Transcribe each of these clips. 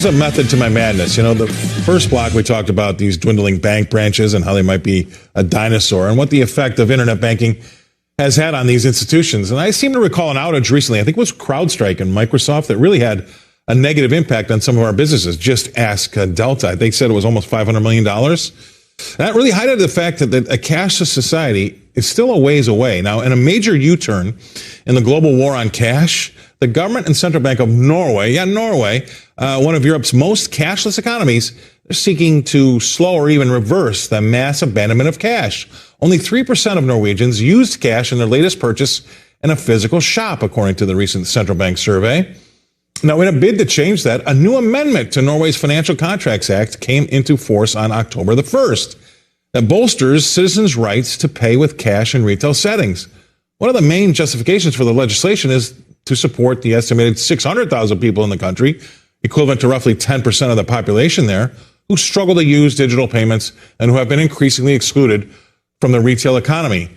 There's a method to my madness. You know, the first block we talked about these dwindling bank branches and how they might be a dinosaur and what the effect of internet banking has had on these institutions. And I seem to recall an outage recently, I think it was CrowdStrike and Microsoft, that really had a negative impact on some of our businesses. Just ask Delta. They said it was almost $500 million. That really highlighted the fact that a cashless society is still a ways away. Now, in a major U-turn in the global war on cash, the government and central bank of Norway, one of Europe's most cashless economies, they're seeking to slow or even reverse the mass abandonment of cash. Only 3% of Norwegians used cash in their latest purchase in a physical shop, according to the recent central bank survey. Now, in a bid to change that, a new amendment to Norway's Financial Contracts Act came into force on October the 1st that bolsters citizens' rights to pay with cash in retail settings. One of the main justifications for the legislation is to support the estimated 600,000 people in the country, equivalent to roughly 10% of the population there, who struggle to use digital payments and who have been increasingly excluded from the retail economy.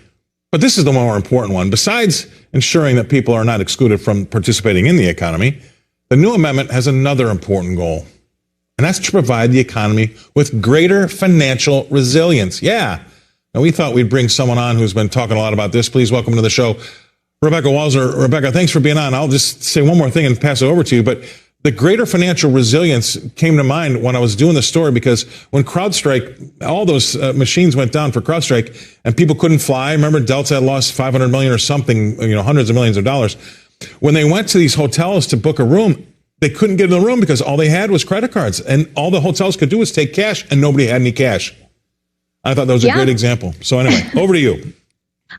But this is the more important one. Besides ensuring that people are not excluded from participating in the economy, the new amendment has another important goal, and that's to provide the economy with greater financial resilience. Yeah. Now, we thought we'd bring someone on who's been talking a lot about this. Please welcome to the show, Rebecca Walser. Rebecca, thanks for being on. I'll just say one more thing and pass it over to you. But the greater financial resilience came to mind when I was doing the story, because when CrowdStrike, all those machines went down for CrowdStrike and people couldn't fly. Remember, Delta had lost $500 million or something, hundreds of millions of dollars. When they went to these hotels to book a room, they couldn't get in the room because all they had was credit cards, and all the hotels could do was take cash, and nobody had any cash. I thought that was a great example. So anyway, over to you.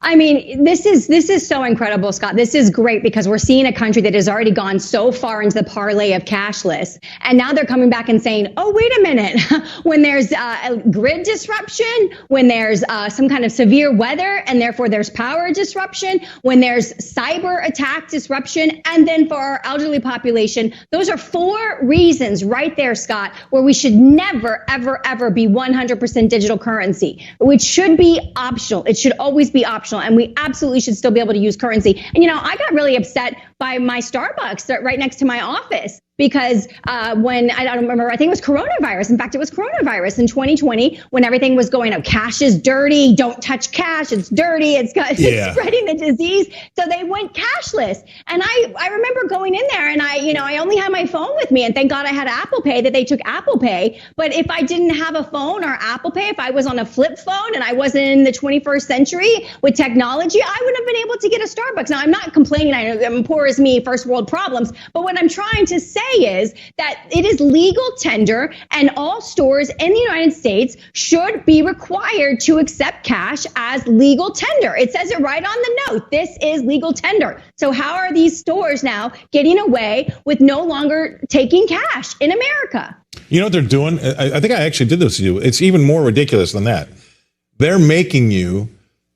I mean, this is so incredible, Scott. This is great because we're seeing a country that has already gone so far into the parlay of cashless. And now they're coming back and saying, oh, wait a minute. When there's a grid disruption, when there's some kind of severe weather, and therefore there's power disruption, when there's cyber attack disruption, and then for our elderly population, those are 4 reasons right there, Scott, where we should never, ever, ever be 100% digital currency, which should be optional. It should always be optional. And we absolutely should still be able to use currency. And, I got really upset by my Starbucks right next to my office, because when I don't remember, I think it was coronavirus. In fact, it was coronavirus in 2020 when everything was going, cash is dirty. Don't touch cash. It's dirty. It's spreading the disease. So they went cashless. And I remember going in there, and I only had my phone with me, and thank God I had Apple Pay, that they took Apple Pay. But if I didn't have a phone or Apple Pay, if I was on a flip phone and I wasn't in the 21st century with technology, I wouldn't have been able to get a Starbucks. Now, I'm not complaining. I'm poor as me, first world problems. But what I'm trying to say is that it is legal tender, and all stores in the United States should be required to accept cash as legal tender. It says it right on the note. This is legal tender. So how are these stores now getting away with no longer taking cash in America? You know what they're doing? I think I actually did this to you. It's even more ridiculous than that. They're making you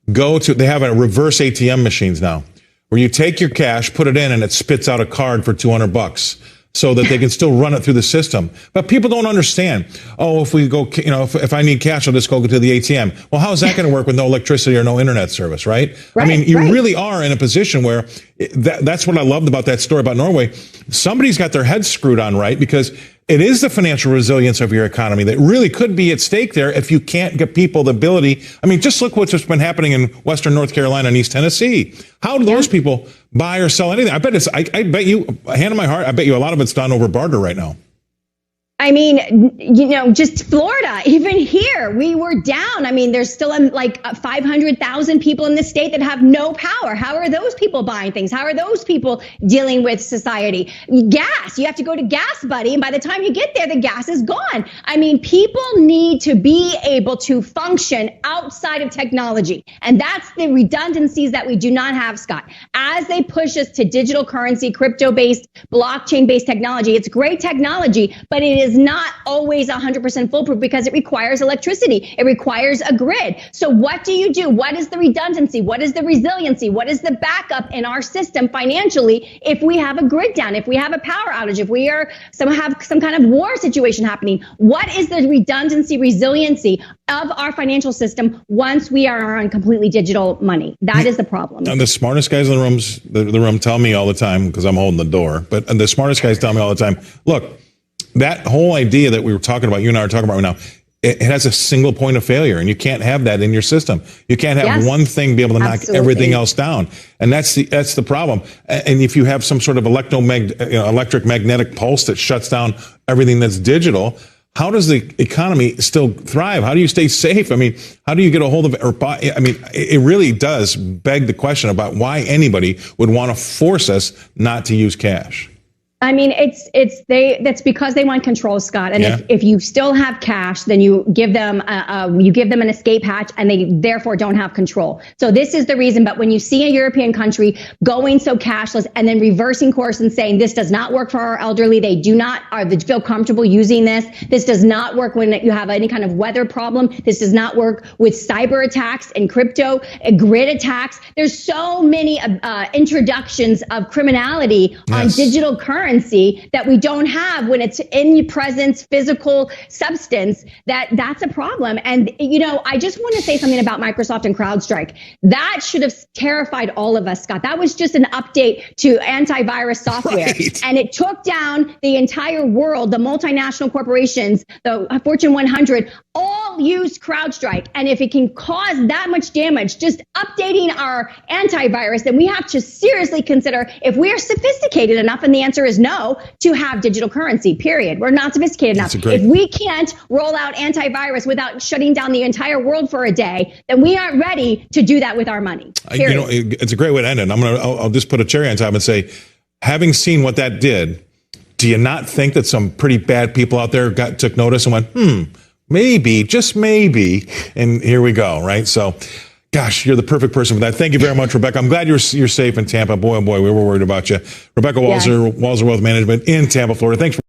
they have a reverse ATM machines now, where you take your cash, put it in, and it spits out a card for $200 so that they can still run it through the system. But people don't understand. Oh, if we go, if I need cash, I'll just go to the ATM. Well, how is that going to work with no electricity or no internet service, right? I mean, you really are in a position where that's what I loved about that story about Norway. Somebody's got their heads screwed on right, because it is the financial resilience of your economy that really could be at stake there if you can't get people the ability. I mean, just look what's been happening in Western North Carolina and East Tennessee. How do those people buy or sell anything? I bet you, hand on my heart, I bet you a lot of it's done over barter right now. I mean, just Florida, even here, we were down. I mean, there's still like 500,000 people in the state that have no power. How are those people buying things? How are those people dealing with society? Gas, you have to go to Gas Buddy, and by the time you get there, the gas is gone. I mean, people need to be able to function outside of technology. And that's the redundancies that we do not have, Scott. As they push us to digital currency, crypto-based, blockchain-based technology, it's great technology, but it is not always 100% foolproof because it requires electricity. It requires a grid. So what do you do? What is the redundancy? What is the resiliency? What is the backup in our system financially if we have a grid down, if we have a power outage, if we have some kind of war situation happening? What is the redundancy, resiliency of our financial system once we are on completely digital money? That is the problem. And the smartest guys in the room tell me all the time, because I'm holding the door, but the smartest guys tell me all the time, look, that whole idea that we were talking about, you and I are talking about right now, it has a single point of failure, and you can't have that in your system. You can't have one thing be able to knock everything else down, and that's the problem. And if you have some sort of electric magnetic pulse that shuts down everything that's digital, how does the economy still thrive? How do you stay safe? I mean, how do you get a hold of it or buy? I mean, it really does beg the question about why anybody would want to force us not to use cash. I mean, that's because they want control, Scott. And if you still have cash, then you give them an escape hatch, and they therefore don't have control. So this is the reason. But when you see a European country going so cashless and then reversing course and saying this does not work for our elderly, they feel comfortable using this. This does not work when you have any kind of weather problem. This does not work with cyber attacks and crypto, grid attacks. There's so many introductions of criminality on digital currency that we don't have when it's in your presence, physical substance. That's a problem. And, I just want to say something about Microsoft and CrowdStrike. That should have terrified all of us, Scott. That was just an update to antivirus software. Right. And it took down the entire world, the multinational corporations, the Fortune 100, all used CrowdStrike. And if it can cause that much damage, just updating our antivirus, then we have to seriously consider if we are sophisticated enough, and the answer is no, to have digital currency, period. We're not sophisticated enough. If we can't roll out antivirus without shutting down the entire world for a day, then we aren't ready to do that with our money, period. It's a great way to end it. I'll just put a cherry on top and say, having seen what that did, do you not think that some pretty bad people out there took notice and went, maybe, just maybe, and here we go, right? So, gosh, you're the perfect person for that. Thank you very much, Rebecca. I'm glad you're safe in Tampa. Boy, oh boy, we were worried about you. Rebecca Walser, Walser Wealth Management in Tampa, Florida. Thanks for